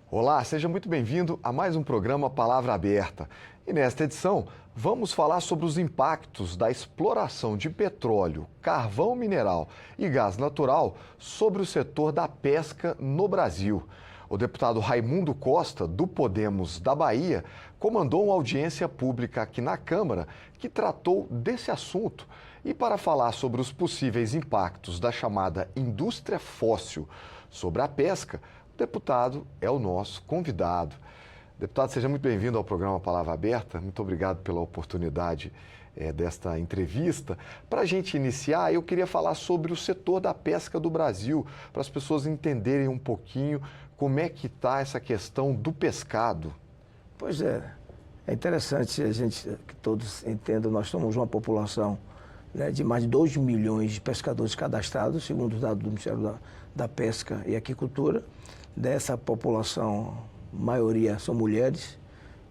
Olá, seja muito bem-vindo a mais um programa Palavra Aberta. E nesta edição, vamos falar sobre os impactos da exploração de petróleo, carvão mineral e gás natural sobre o setor da pesca no Brasil. O deputado Raimundo Costa, do Podemos da Bahia, comandou uma audiência pública aqui na Câmara que tratou desse assunto. E para falar sobre os possíveis impactos da chamada indústria fóssil sobre a pesca, o deputado é o nosso convidado. Deputado, seja muito bem-vindo ao programa Palavra Aberta. Muito obrigado pela oportunidade desta entrevista. Para a gente iniciar, eu queria falar sobre o setor da pesca do Brasil, para as pessoas entenderem um pouquinho como é que está essa questão do pescado. Pois é interessante a gente que todos entendam, nós somos uma população de mais de 2 milhões de pescadores cadastrados, segundo os dados do Ministério da Pesca e Aquicultura. Dessa população, a maioria são mulheres,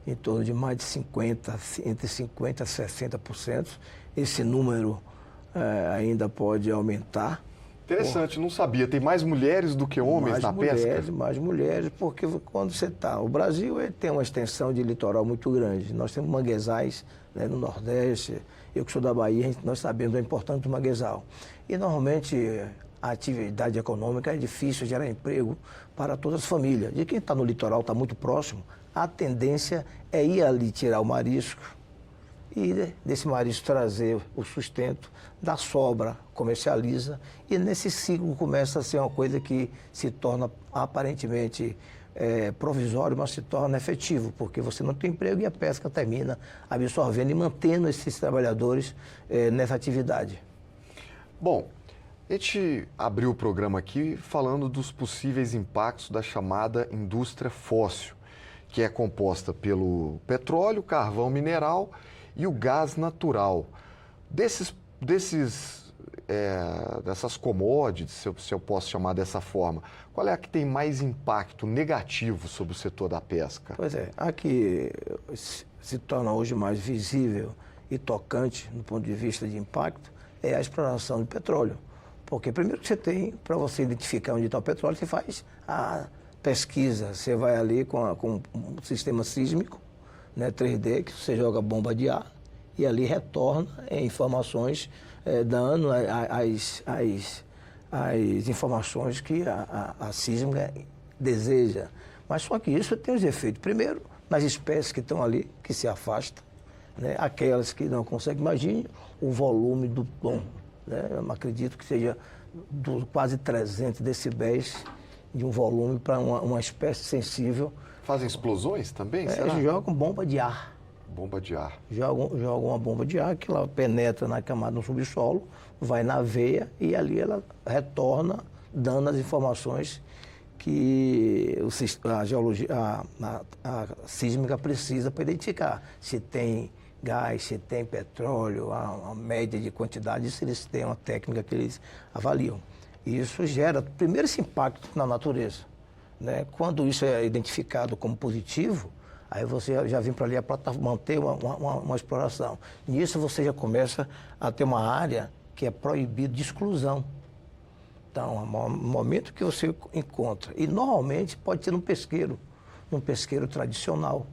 em torno de mais de 50%, entre 50% a 60%. Esse número ainda pode aumentar. Interessante, não sabia. Tem mais mulheres do que homens na pesca? Mais mulheres, porque quando você está... O Brasil tem uma extensão de litoral muito grande. Nós temos manguezais no Nordeste. Eu que sou da Bahia, nós sabemos a importância do manguezal. E normalmente a atividade econômica é difícil gerar emprego para todas as famílias. De quem está no litoral, está muito próximo, a tendência é ir ali tirar o marisco e desse marisco trazer o sustento, da sobra comercializa, e nesse ciclo começa a ser uma coisa que se torna aparentemente provisório, mas se torna efetivo, porque você não tem emprego e a pesca termina absorvendo e mantendo esses trabalhadores nessa atividade. Bom, a gente abriu o programa aqui falando dos possíveis impactos da chamada indústria fóssil, que é composta pelo petróleo, carvão mineral e o gás natural. Dessas commodities, se eu posso chamar dessa forma, qual é a que tem mais impacto negativo sobre o setor da pesca? Pois é, a que se torna hoje mais visível e tocante, do ponto de vista de impacto, é a exploração de petróleo. Porque primeiro que você tem, para você identificar onde está o petróleo, você faz a pesquisa, você vai ali com um sistema sísmico, 3D, que você joga bomba de ar, e ali retorna informações, dando as informações que a sísmica deseja. Mas só que isso tem os efeitos. Primeiro, nas espécies que estão ali, que se afastam, aquelas que não conseguem. Imagine o volume do tom. Eu acredito que seja quase 300 decibéis de um volume para uma espécie sensível. Fazem explosões também? Eles jogam bomba de ar. Bomba de ar. Jogam uma bomba de ar que ela penetra na camada do subsolo, vai na veia e ali ela retorna, dando as informações que a sísmica precisa para identificar se tem gás, se tem petróleo, a média de quantidade, se eles têm uma técnica que eles avaliam. E isso gera, primeiro, esse impacto na natureza. Quando isso é identificado como positivo, aí você já vem para ali para manter uma exploração. Nisso você já começa a ter uma área que é proibida de exclusão. Então, no momento que você encontra, e normalmente pode ser num pesqueiro tradicional,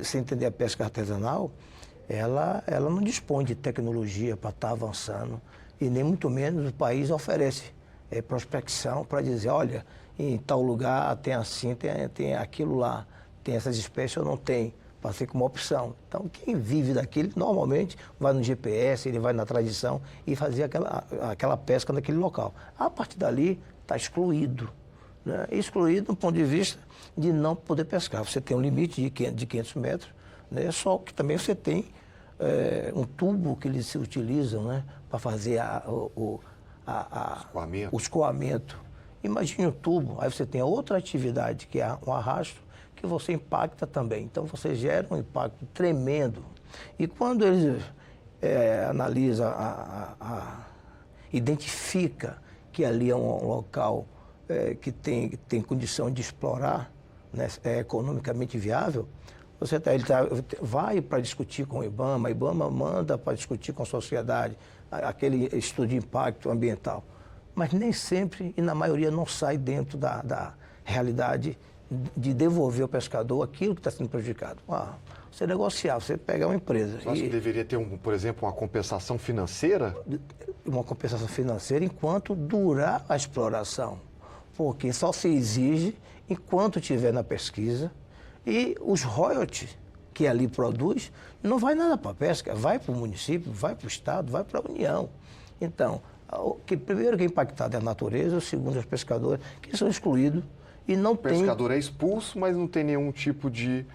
se entender a pesca artesanal, ela não dispõe de tecnologia para estar avançando, e nem muito menos o país oferece prospecção para dizer, olha, em tal lugar tem assim, tem aquilo lá, tem essas espécies ou não tem, para ser como opção. Então, quem vive daquilo, normalmente vai no GPS, ele vai na tradição e fazer aquela pesca naquele local. A partir dali, está excluído. Excluído do ponto de vista de não poder pescar. Você tem um limite de 500 metros, só que também você tem um tubo que eles se utilizam para fazer o escoamento. Imagine o tubo, aí você tem outra atividade, que é um arrasto, que você impacta também. Então, você gera um impacto tremendo. E quando eles analisam, identifica que ali é um local que tem condição de explorar, é economicamente viável, ele vai para discutir com o IBAMA manda para discutir com a sociedade aquele estudo de impacto ambiental. Mas nem sempre, e na maioria, não sai dentro realidade de devolver ao pescador aquilo que está sendo prejudicado. Você negociar, você pegar uma empresa... Você acha que deveria ter, por exemplo, uma compensação financeira? Uma compensação financeira enquanto durar a exploração, porque só se exige enquanto estiver na pesquisa e os royalties que ali produz não vai nada para a pesca, vai para o município, vai para o Estado, vai para a União. Então, primeiro que é impactado é a natureza, o segundo é os pescadores, que são excluídos e não tem... O pescador é expulso, mas não tem nenhum tipo de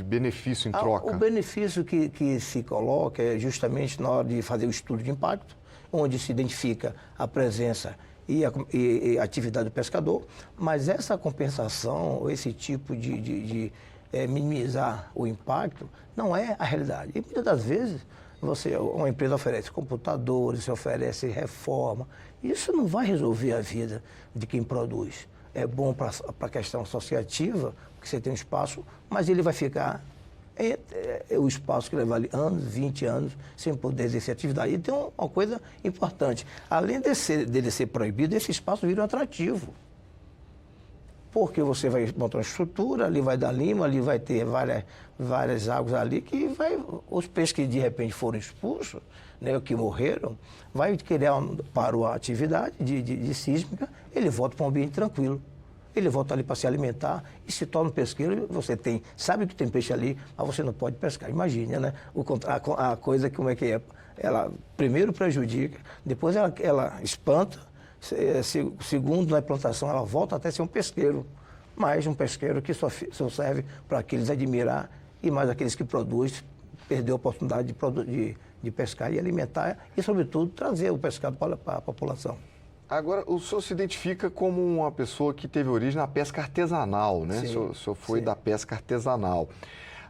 benefício em troca. O benefício que se coloca é justamente na hora de fazer o estudo de impacto, onde se identifica a presença e a atividade do pescador, mas essa compensação, esse tipo de minimizar o impacto, não é a realidade. E muitas das vezes, uma empresa oferece computadores, oferece reforma, isso não vai resolver a vida de quem produz. É bom para a questão associativa, porque você tem um espaço, mas ele vai ficar o espaço que leva ali anos, 20 anos, sem poder exercer atividade. E tem uma coisa importante, além dele ser proibido, esse espaço vira um atrativo. Porque você vai montar uma estrutura, ali vai dar lima, ali vai ter várias águas ali, que os peixes que de repente foram expulsos, né, que morreram, vai querer para a atividade de sísmica, ele volta para um ambiente tranquilo. Ele volta ali para se alimentar e se torna um pesqueiro. Você sabe que tem peixe ali, mas você não pode pescar. Imagina, né? A coisa, como é que é? Ela primeiro prejudica, depois ela espanta, segundo na implantação ela volta até ser um pesqueiro. Mas um pesqueiro que só serve para aqueles admirar e mais aqueles que produzem, perder a oportunidade de pescar e alimentar e, sobretudo, trazer o pescado para a população. Agora, o senhor se identifica como uma pessoa que teve origem na pesca artesanal, né? Sim, o senhor foi sim. da pesca artesanal.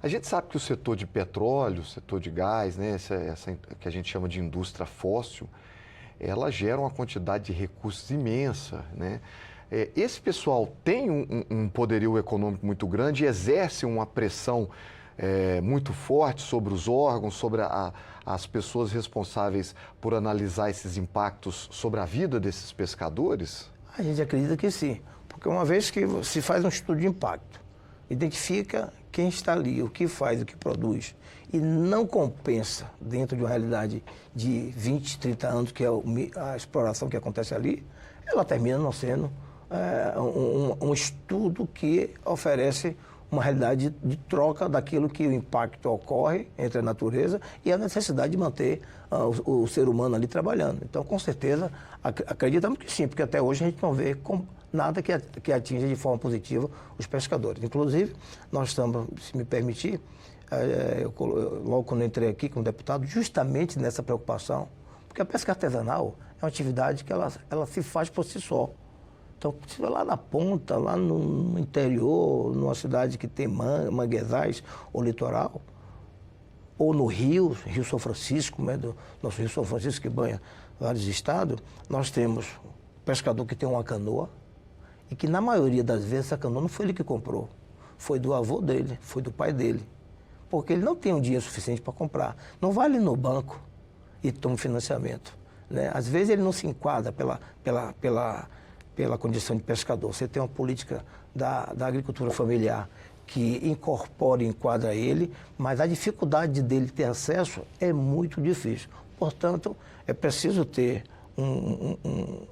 A gente sabe que o setor de petróleo, o setor de gás, né? Essa que a gente chama de indústria fóssil, ela gera uma quantidade de recursos imensa, né? Esse pessoal tem um poderio econômico muito grande e exerce uma pressão muito forte sobre os órgãos, sobre as pessoas responsáveis por analisar esses impactos sobre a vida desses pescadores? A gente acredita que sim, porque uma vez que se faz um estudo de impacto, identifica quem está ali, o que faz, o que produz, e não compensa dentro de uma realidade de 20, 30 anos, que é a exploração que acontece ali, ela termina não sendo um estudo que oferece uma realidade de troca daquilo que o impacto ocorre entre a natureza e a necessidade de manter o ser humano ali trabalhando. Então, com certeza, acreditamos que sim, porque até hoje a gente não vê nada que atinja de forma positiva os pescadores. Inclusive, nós estamos, se me permitir, logo quando eu entrei aqui como deputado, justamente nessa preocupação, porque a pesca artesanal é uma atividade que ela se faz por si só. Então, se vai lá na ponta, lá no interior, numa cidade que tem manguezais ou litoral, ou no Rio São Francisco, né, do nosso Rio São Francisco que banha vários estados, nós temos pescador que tem uma canoa e que na maioria das vezes essa canoa não foi ele que comprou, foi do avô dele, foi do pai dele, porque ele não tem um dinheiro suficiente para comprar. Não vai ali no banco e toma financiamento, né? Às vezes ele não se enquadra pela condição de pescador. Você tem uma política da agricultura familiar que incorpora e enquadra ele, mas a dificuldade dele ter acesso é muito difícil. Portanto, é preciso ter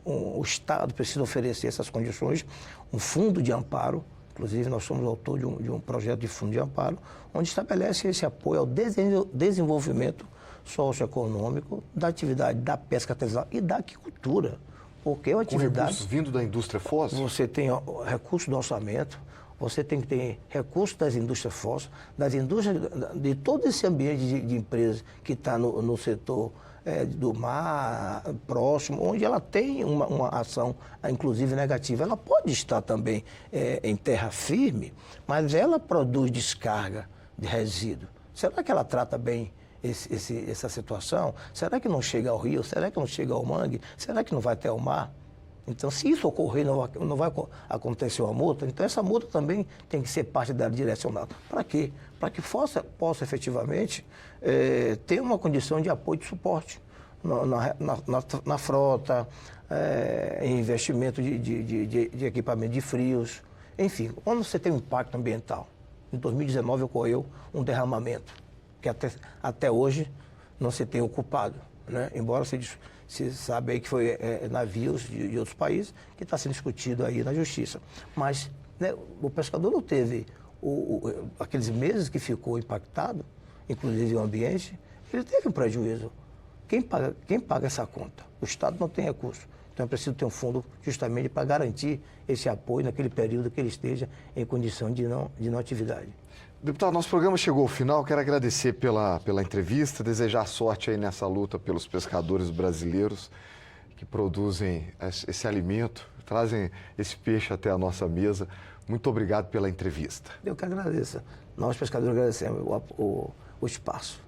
o Estado precisa oferecer essas condições, um fundo de amparo. Inclusive, nós somos autor de um projeto de fundo de amparo, onde estabelece esse apoio ao desenvolvimento socioeconômico da atividade da pesca artesanal e da aquicultura. Porque é uma atividade... Com recursos vindo da indústria fóssil? Você tem recursos do orçamento, você tem que ter recursos das indústrias fósseis, das indústrias, de todo esse ambiente de empresas que está no setor do mar próximo, onde ela tem uma ação, inclusive negativa. Ela pode estar também em terra firme, mas ela produz descarga de resíduo. Será que ela trata bem essa situação? Será que não chega ao rio? Será que não chega ao mangue? Será que não vai até ao mar? Então, se isso ocorrer, não vai acontecer uma multa. Então, essa multa também tem que ser parte dela direcionada. Para quê? Para que possa efetivamente ter uma condição de apoio e de suporte na frota, em investimento de equipamento de frios. Enfim, quando você tem um impacto ambiental, em 2019 ocorreu um derramamento, que até hoje não se tem ocupado, né? Embora se sabe aí que foi navios de outros países, que está sendo discutido aí na justiça. Mas, né, o pescador não teve aqueles meses que ficou impactado, inclusive o ambiente, ele teve um prejuízo. Quem paga essa conta? O Estado não tem recurso. Então é preciso ter um fundo justamente para garantir esse apoio naquele período que ele esteja em condição de não atividade. Deputado, nosso programa chegou ao final. Quero agradecer pela entrevista, desejar sorte aí nessa luta pelos pescadores brasileiros que produzem esse alimento, trazem esse peixe até a nossa mesa. Muito obrigado pela entrevista. Eu que agradeço. Nós, pescadores, agradecemos o espaço.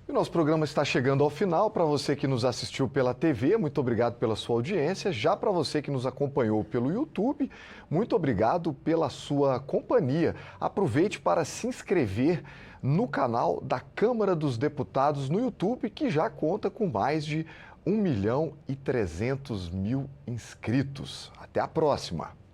E nosso programa está chegando ao final. Para você que nos assistiu pela TV, muito obrigado pela sua audiência. Já para você que nos acompanhou pelo YouTube, muito obrigado pela sua companhia. Aproveite para se inscrever no canal da Câmara dos Deputados no YouTube, que já conta com mais de 1.300.000 inscritos. Até a próxima!